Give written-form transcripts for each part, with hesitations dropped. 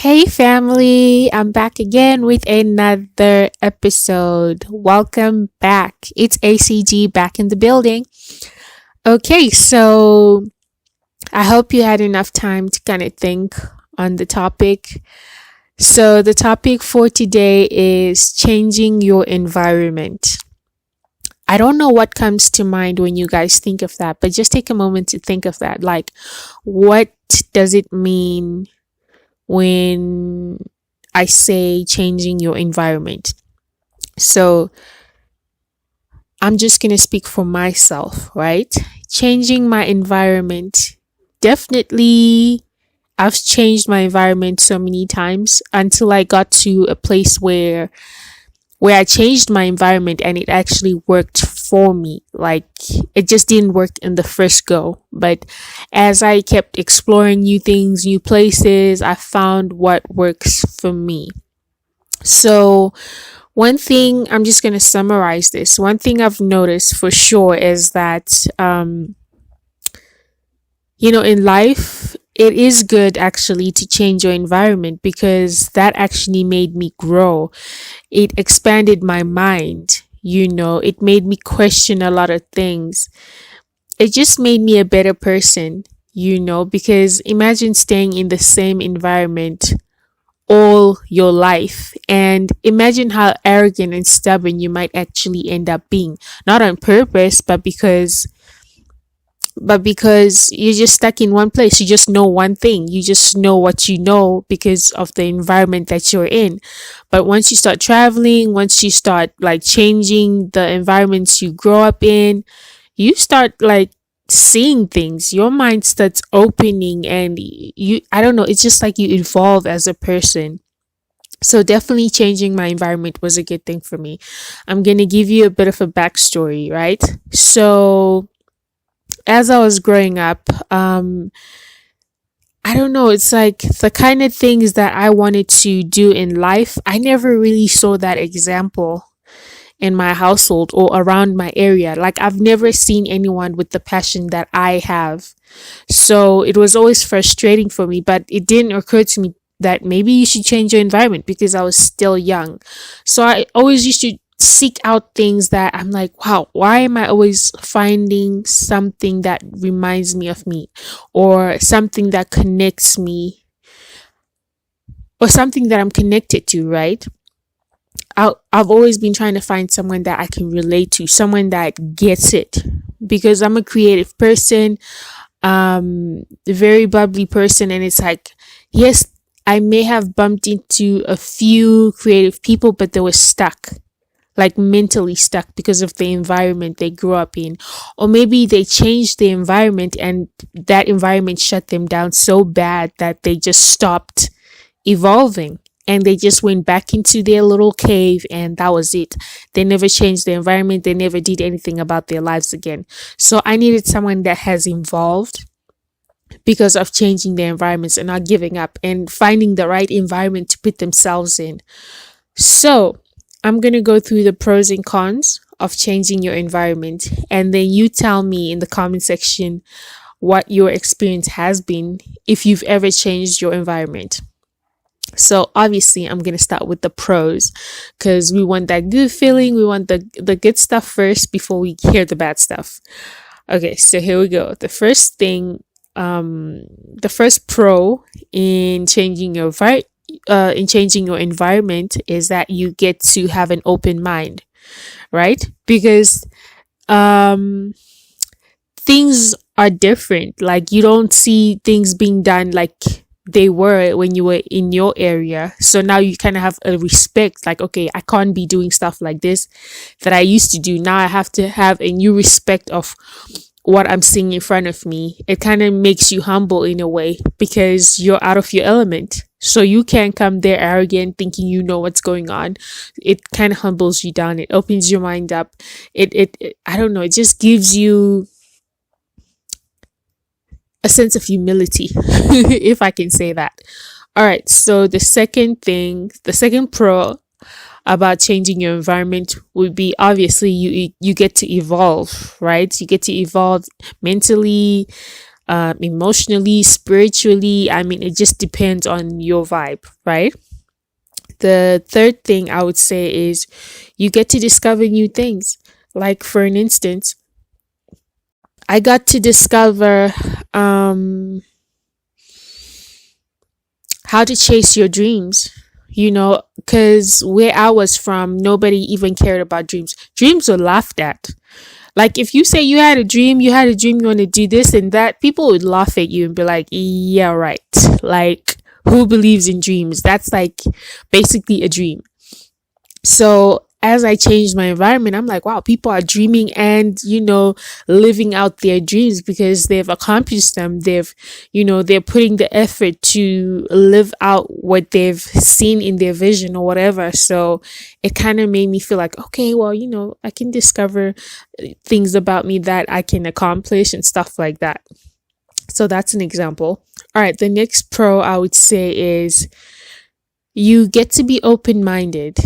Hey family, I'm back again with another episode. Welcome back. It's ACG back in the building. Okay, so I hope you had enough time to kind of think on the topic. So, the topic for today is changing your environment. I don't know what comes to mind when you guys think of that, but just take a moment to think of that. Like, what does it mean when I say changing your environment? So I'm just going to speak for myself, right? Changing my environment. Definitely, I've changed my environment so many times until I got to a place where I changed my environment and it actually worked for me. Like, it just didn't work in the first go. But as I kept exploring new things, new places, I found what works for me. So, one thing, I'm just going to summarize this. One thing I've noticed for sure is that, in life, it is good actually to change your environment because that actually made me grow. It expanded my mind. It made me question a lot of things. It just made me a better person, because imagine staying in the same environment all your life and imagine how arrogant and stubborn you might actually end up being. Not on purpose, but because you're just stuck in one place. You just know one thing. You just know what you know because of the environment that you're in. But once you start traveling, once you start like changing the environments you grow up in, you start like seeing things. Your mind starts opening and I don't know, it's just like you evolve as a person. So definitely changing my environment was a good thing for me. I'm going to give you a bit of a backstory, right? So as I was growing up, I don't know, it's like the kind of things that I wanted to do in life, I never really saw that example in my household or around my area. Like, I've never seen anyone with the passion that I have. So it was always frustrating for me, but it didn't occur to me that maybe you should change your environment because I was still young. So I always used to seek out things that I'm like, wow, why am I always finding something that reminds me of me or something that connects me or something that I'm connected to, right? I've always been trying to find someone that I can relate to, someone that gets it because I'm a creative person, a very bubbly person. And it's like, yes, I may have bumped into a few creative people, but they were stuck, like mentally stuck because of the environment they grew up in. Or maybe they changed the environment and that environment shut them down so bad that they just stopped evolving and they just went back into their little cave and that was it. They never changed the environment. They never did anything about their lives again. So I needed someone that has evolved because of changing their environments and not giving up and finding the right environment to put themselves in. So I'm going to go through the pros and cons of changing your environment. And then you tell me in the comment section what your experience has been if you've ever changed your environment. So obviously I'm going to start with the pros because we want that good feeling. We want the good stuff first before we hear the bad stuff. Okay, so here we go. The first thing, the first pro in changing your environment is that you get to have an open mind, right? Because things are different. Like, you don't see things being done like they were when you were in your area. So now you kind of have a respect, like, okay, I can't be doing stuff like this that I used to do. Now I have to have a new respect of what I'm seeing in front of me. It kind of makes you humble in a way because you're out of your element. So you can't come there arrogant thinking you know what's going on. It kind of humbles you down. It opens your mind up. It I don't know, it just gives you a sense of humility, if I can say that. All right. So the second pro about changing your environment would be obviously you get to evolve, right? You get to evolve mentally, emotionally, spiritually. I mean, it just depends on your vibe, right? The third thing I would say is you get to discover new things. Like, for an instance, I got to discover how to chase your dreams, because where I was from, nobody even cared about dreams. Dreams were laughed at. Like, if you say you had a dream, you want to do this and that, people would laugh at you and be like, yeah, right. Like, who believes in dreams? That's like basically a dream. So as I changed my environment, I'm like, wow, people are dreaming and, living out their dreams because they've accomplished them. They're putting the effort to live out what they've seen in their vision or whatever. So it kind of made me feel like, okay, well, I can discover things about me that I can accomplish and stuff like that. So that's an example. All right. The next pro I would say is you get to be open-minded.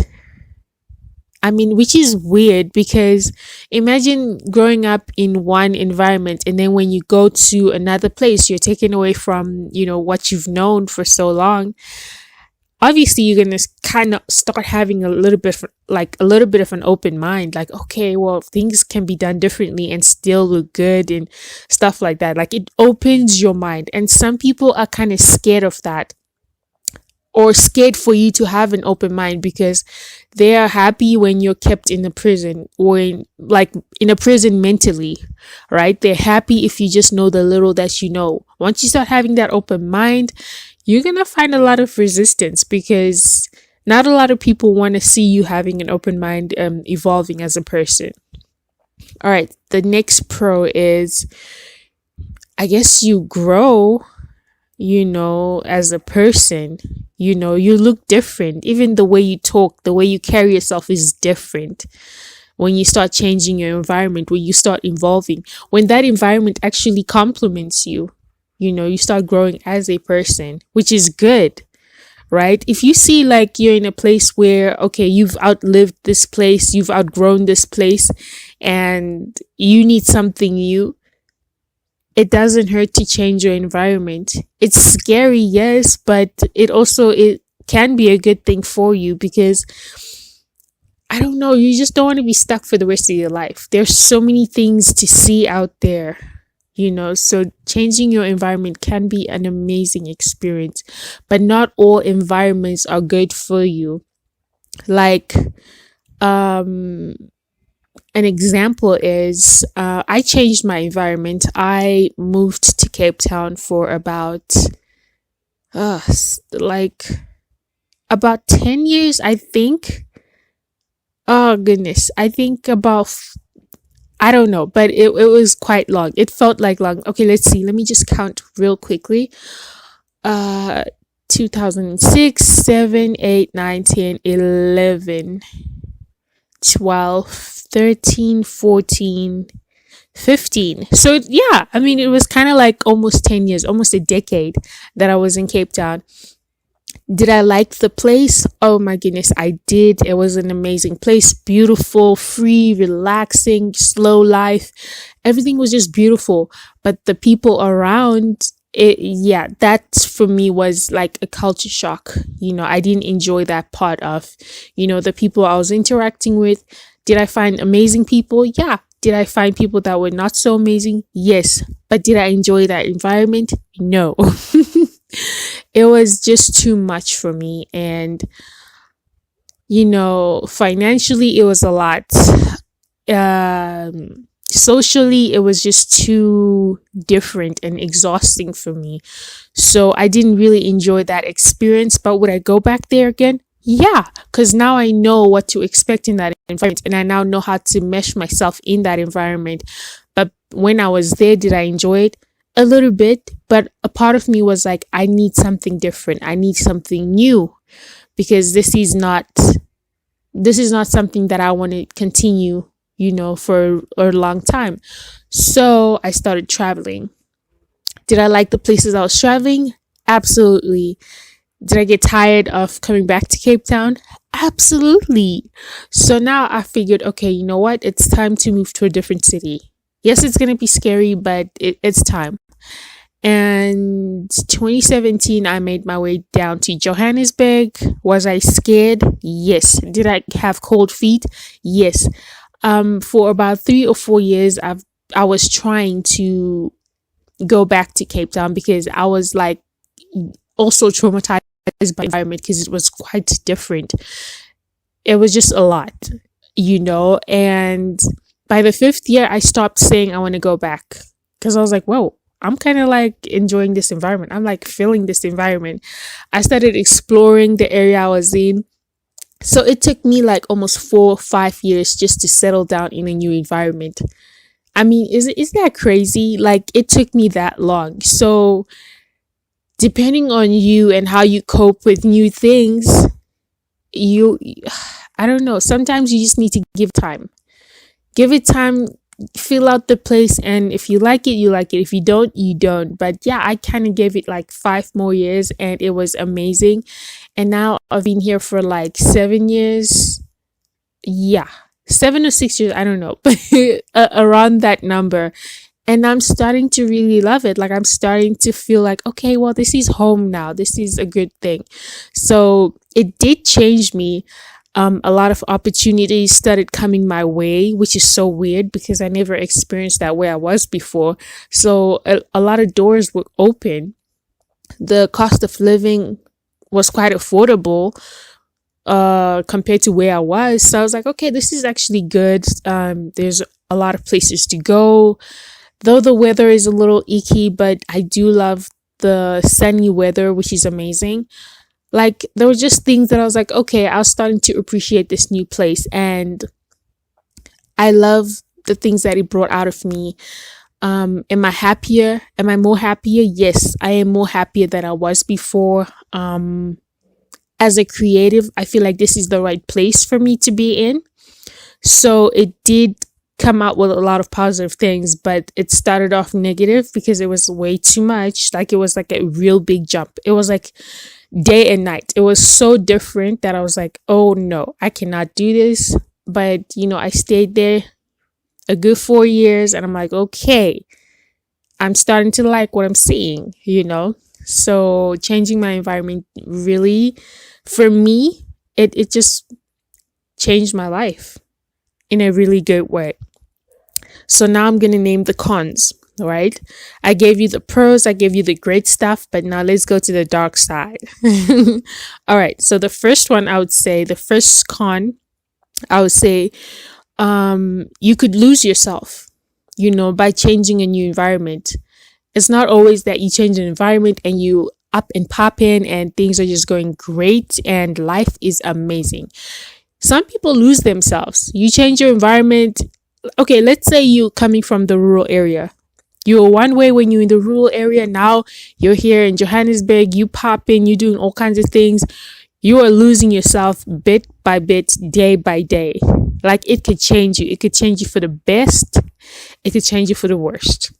I mean, which is weird because imagine growing up in one environment and then when you go to another place, you're taken away from, what you've known for so long. Obviously, you're going to kind of start having a little bit of an open mind. Like, okay, well, things can be done differently and still look good and stuff like that. Like, it opens your mind. And some people are kind of scared of that, or scared for you to have an open mind because they are happy when you're kept in a prison or in a prison mentally, right? They're happy if you just know the little that you know. Once you start having that open mind, you're going to find a lot of resistance because not a lot of people want to see you having an open mind, evolving as a person. All right. The next pro is, I guess you grow, as a person. You look different. Even the way you talk, the way you carry yourself is different when you start changing your environment, when you start evolving, when that environment actually complements you. You start growing as a person, which is good, right? If you see like you're in a place where, okay, you've outlived this place, you've outgrown this place, and you need something new, it doesn't hurt to change your environment. It's scary, yes, but it can be a good thing for you because, I don't know, you just don't want to be stuck for the rest of your life. There's so many things to see out there, so changing your environment can be an amazing experience, but not all environments are good for you. Like, an example is I changed my environment. I moved to Cape Town for about 10 years, I think. Oh goodness, I think I don't know, but it was quite long. It felt like long. Okay, let's see. Let me just count real quickly. 2006, 7, 8, 9, 10, 11, 12, 13, 14, 15. So yeah, I mean, it was kind of like almost 10 years, almost a decade that I was in Cape Town. Did I like the place? Oh my goodness, I did. It was an amazing place. Beautiful, free, relaxing, slow life. Everything was just beautiful. But the people around it, yeah, that for me was like a culture shock. I didn't enjoy that part of, the people I was interacting with. Did I find amazing people? Yeah. Did I find people that were not so amazing? Yes. But did I enjoy that environment? No. It was just too much for me. And, financially, it was a lot. Socially, it was just too different and exhausting for me. So I didn't really enjoy that experience. But would I go back there again? Yeah, because now I know what to expect in that environment and I now know how to mesh myself in that environment. But when I was there, did I enjoy it? A little bit, but a part of me was like, I need something different. I need something new because this is not something that I want to continue, for a long time. So I started traveling. Did I like the places I was traveling? Absolutely. Did I get tired of coming back to Cape Town? Absolutely. So now I figured, okay, you know what? It's time to move to a different city. Yes, it's going to be scary, but it's time. And 2017, I made my way down to Johannesburg. Was I scared? Yes. Did I have cold feet? Yes. For about 3 or 4 years, I was trying to go back to Cape Town because I was like also traumatized by the environment because it was quite different. It was just a lot, and by the 5th year, I stopped saying I want to go back because I was like, whoa, I'm kind of like enjoying this environment. I'm like feeling this environment. I started exploring the area I was in. So it took me like almost 4 or 5 years just to settle down in a new environment. I mean, is that crazy? Like, it took me that long. So depending on you and how you cope with new things, I don't know. Sometimes you just need to give time. Give it time, fill out the place, and if you like it, you like it. If you don't, you don't. But yeah, I kind of gave it like 5 more years and it was amazing. And now I've been here for like 7 years. Yeah, 7 or 6 years, I don't know, but around that number. And I'm starting to really love it. Like, I'm starting to feel like, okay, well, this is home now. This is a good thing. So it did change me. A lot of opportunities started coming my way, which is so weird because I never experienced that where I was before. So a lot of doors were open. The cost of living was quite affordable compared to where I was. So I was like, okay, this is actually good. There's a lot of places to go. Though the weather is a little icky, but I do love the sunny weather, which is amazing. Like, there were just things that I was like, okay, I was starting to appreciate this new place. And I love the things that it brought out of me. Am I happier? Am I more happier? Yes, I am more happier than I was before. As a creative, I feel like this is the right place for me to be in. So it did come out with a lot of positive things, but it started off negative because it was way too much. Like, it was like a real big jump. It was like day and night. It was so different that I was like, oh no, I cannot do this. But I stayed there a good 4 years and I'm like, okay, I'm starting to like what I'm seeing, so changing my environment really, for me, it just changed my life in a really good way. So now I'm going to name the cons, right? I gave you the pros, I gave you the great stuff, but now let's go to the dark side. All right. So the first one, the first con, I would say, you could lose yourself, by changing a new environment. It's not always that you change an environment and you up and pop in and things are just going great and life is amazing. Some people lose themselves. You change your environment. Okay, let's say you're coming from the rural area. You were one way when you're in the rural area. Now you're here in Johannesburg. You pop in, you're doing all kinds of things. You are losing yourself bit by bit, day by day. Like, it could change you. It could change you for the best. It could change you for the worst.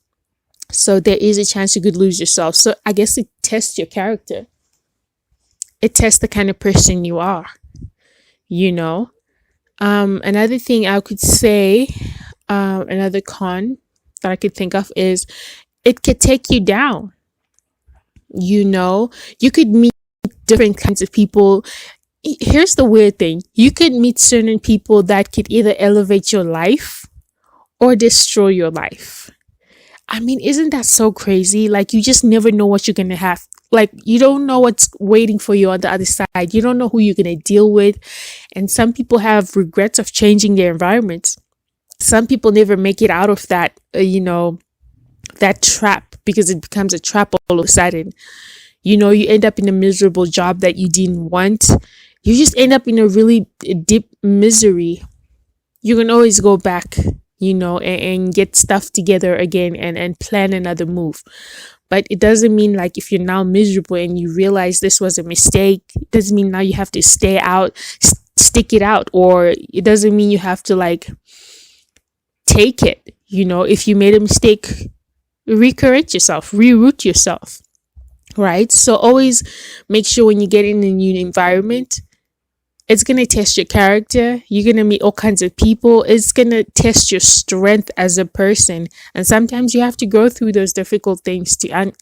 So there is a chance you could lose yourself. So I guess it tests your character. It tests the kind of person you are, Another thing I could say, another con that I could think of is it could take you down. You could meet different kinds of people. Here's the weird thing. You could meet certain people that could either elevate your life or destroy your life. I mean, isn't that so crazy? Like, you just never know what you're going to have. Like, you don't know what's waiting for you on the other side. You don't know who you're going to deal with. And some people have regrets of changing their environments. Some people never make it out of that, that trap, because it becomes a trap all of a sudden. You end up in a miserable job that you didn't want. You just end up in a really deep misery. You can always go back, and get stuff together again and plan another move. But it doesn't mean, like, if you're now miserable and you realize this was a mistake, it doesn't mean now you have to stay out, stick it out, or it doesn't mean you have to, like, take it. If you made a mistake, recorrect yourself, reroute yourself, right? So always make sure when you get in a new environment, It's going to test your character. You're going to meet all kinds of people. It's going to test your strength as a person. And sometimes you have to go through those difficult things to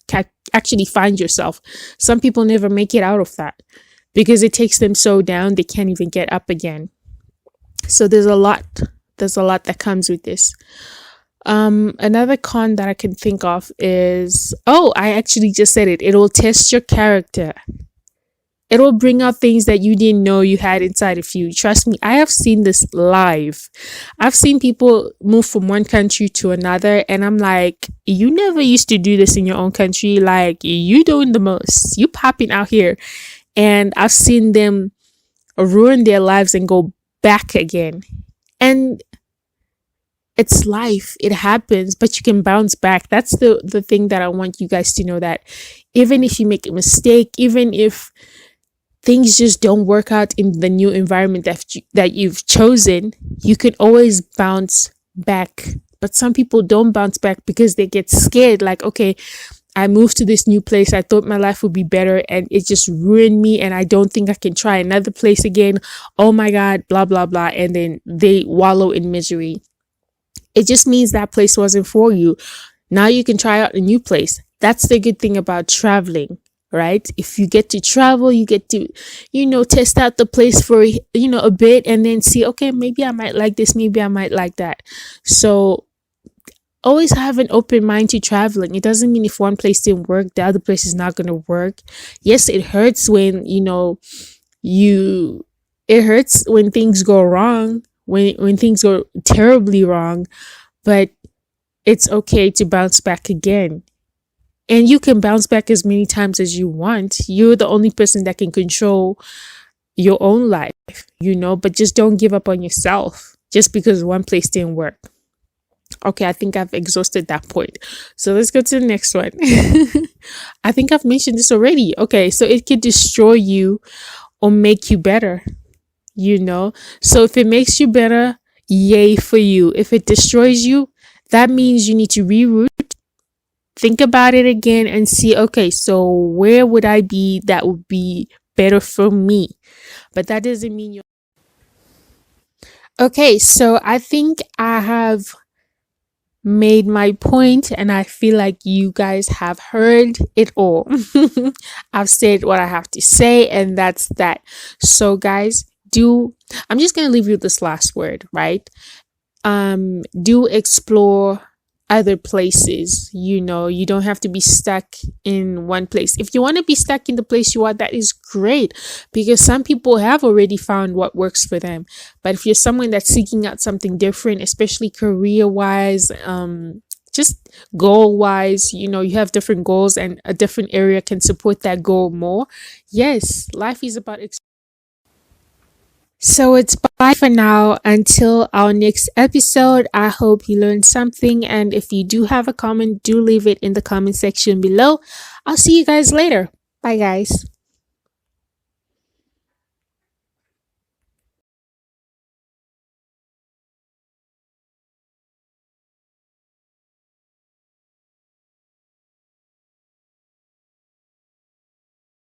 actually find yourself. Some people never make it out of that because it takes them so down they can't even get up again. So there's a lot that comes with this. Another con that I can think of is, I actually just said it. It'll test your character. It will bring out things that you didn't know you had inside of you. Trust me, I have seen this live. I've seen people move from one country to another, and I'm like, you never used to do this in your own country. Like, you doing the most. You popping out here. And I've seen them ruin their lives and go back again. And it's life. It happens, but you can bounce back. That's the thing that I want you guys to know, that even if you make a mistake, even if things just don't work out in the new environment that you've chosen, you can always bounce back. But some people don't bounce back because they get scared. Like, okay, I moved to this new place. I thought my life would be better and it just ruined me. And I don't think I can try another place again. Oh my God, blah, blah, blah. And then they wallow in misery. It just means that place wasn't for you. Now you can try out a new place. That's the good thing about traveling, right? If you get to travel, you get to, test out the place for, a bit and then see, okay, maybe I might like this. Maybe I might like that. So always have an open mind to traveling. It doesn't mean if one place didn't work, the other place is not going to work. Yes, it hurts when, it hurts when things go wrong, when things go terribly wrong, but it's okay to bounce back again. And you can bounce back as many times as you want. You're the only person that can control your own life, but just don't give up on yourself just because one place didn't work. Okay, I think I've exhausted that point. So let's go to the next one. I think I've mentioned this already. Okay, so it can destroy you or make you better, So if it makes you better, yay for you. If it destroys you, that means you need to reroute, think about it again and see, okay, so where would I be that would be better for me? But that doesn't mean you're... Okay, so I think I have made my point and I feel like you guys have heard it all. I've said what I have to say and that's that. So guys, I'm just going to leave you with this last word, right? Do explore other places. You don't have to be stuck in one place. If you want to be stuck in the place you are, that is great, because some people have already found what works for them. But if you're someone that's seeking out something different, especially career wise, just goal wise, you have different goals and a different area can support that goal more. Yes, life is about So it's bye for now until our next episode. I hope you learned something. And if you do have a comment, do leave it in the comment section below. I'll see you guys later. Bye guys.